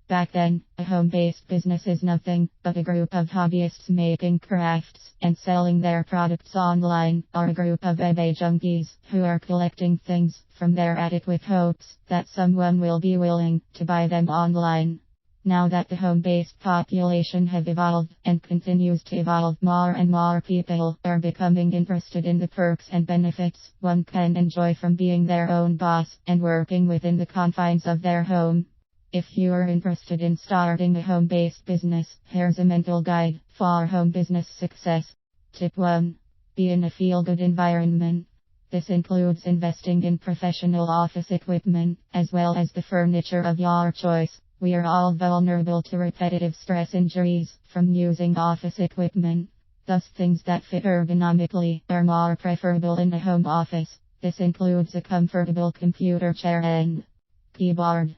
Back then, a home-based business is nothing but a group of hobbyists making crafts and selling their products online, or a group of eBay junkies who are collecting things from their attic with hopes that someone will be willing to buy them online. Now that the home-based population have evolved and continues to evolve, more and more people are becoming interested in the perks and benefits one can enjoy from being their own boss and working within the confines of their home. If you are interested in starting a home-based business, here's a mental guide for home business success. Tip 1. Be in a feel-good environment. This includes investing in professional office equipment, as well as the furniture of your choice. We are all vulnerable to repetitive stress injuries from using office equipment. Thus, things that fit ergonomically are more preferable in a home office. This includes a comfortable computer chair and keyboard.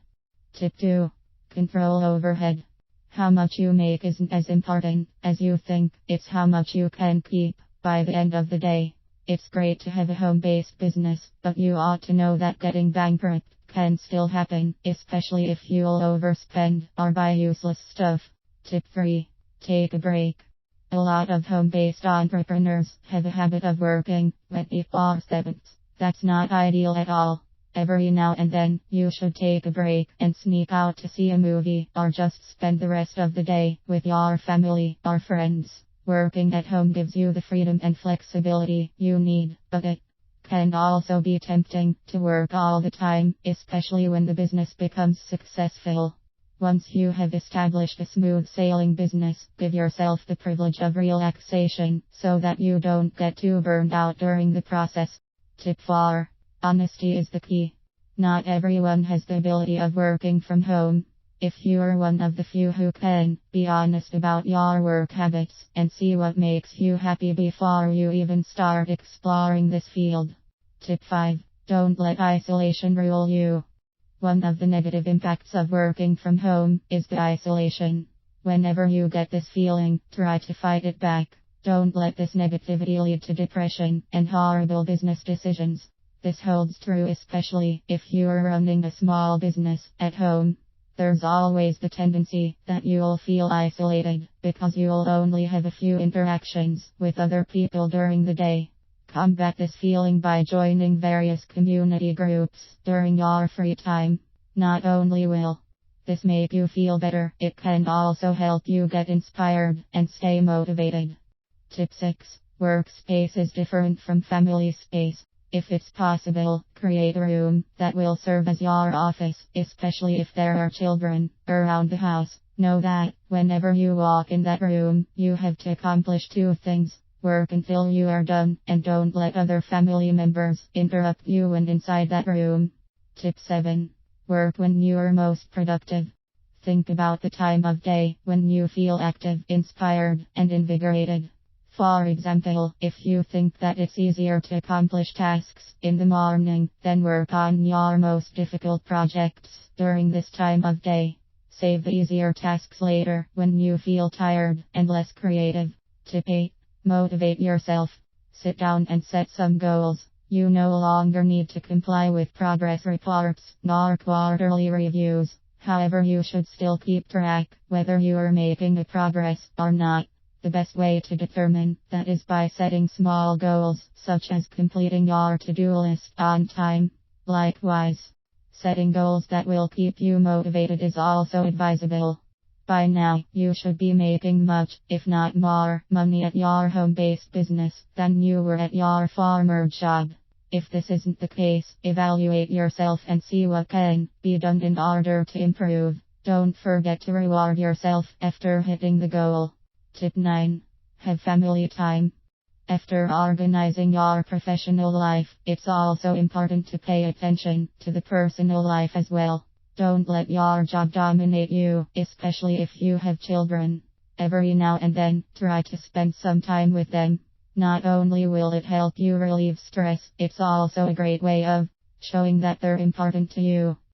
Tip 2. Control overhead. How much you make isn't as important as you think, it's how much you can keep by the end of the day. It's great to have a home-based business, but you ought to know that getting bankrupt can still happen, especially if you'll overspend or buy useless stuff. Tip 3. Take a break. A lot of home-based entrepreneurs have a habit of working 24/7. That's not ideal at all. Every now and then, you should take a break and sneak out to see a movie or just spend the rest of the day with your family or friends. Working at home gives you the freedom and flexibility you need, but it can also be tempting to work all the time, especially when the business becomes successful. Once you have established a smooth sailing business, give yourself the privilege of relaxation so that you don't get too burned out during the process. Tip 4. Honesty is the key. Not everyone has the ability of working from home. If you are one of the few who can, be honest about your work habits and see what makes you happy before you even start exploring this field. Tip 5. Don't let isolation rule you. One of the negative impacts of working from home is the isolation. Whenever you get this feeling, try to fight it back. Don't let this negativity lead to depression and horrible business decisions. This holds true especially if you are running a small business at home. There's always the tendency that you'll feel isolated because you'll only have a few interactions with other people during the day. Combat this feeling by joining various community groups during your free time. Not only will this make you feel better, it can also help you get inspired and stay motivated. Tip 6. Workspace is different from family space. If it's possible, create a room that will serve as your office, especially if there are children around the house. Know that whenever you walk in that room, you have to accomplish two things. Work until you are done, and don't let other family members interrupt you when inside that room. Tip 7. Work when you are most productive. Think about the time of day when you feel active, inspired, and invigorated. For example, if you think that it's easier to accomplish tasks in the morning, then work on your most difficult projects during this time of day. Save the easier tasks later when you feel tired and less creative. Tip 8. Motivate yourself. Sit down and set some goals. You no longer need to comply with progress reports nor quarterly reviews. However, you should still keep track whether you are making a progress or not. The best way to determine that is by setting small goals, such as completing your to-do list on time. Likewise, setting goals that will keep you motivated is also advisable. By now, you should be making much, if not more, money at your home-based business than you were at your former job. If this isn't the case, evaluate yourself and see what can be done in order to improve. Don't forget to reward yourself after hitting the goal. Tip 9. Have family time. After organizing your professional life, it's also important to pay attention to the personal life as well. Don't let your job dominate you, especially if you have children. Every now and then, try to spend some time with them. Not only will it help you relieve stress, it's also a great way of showing that they're important to you.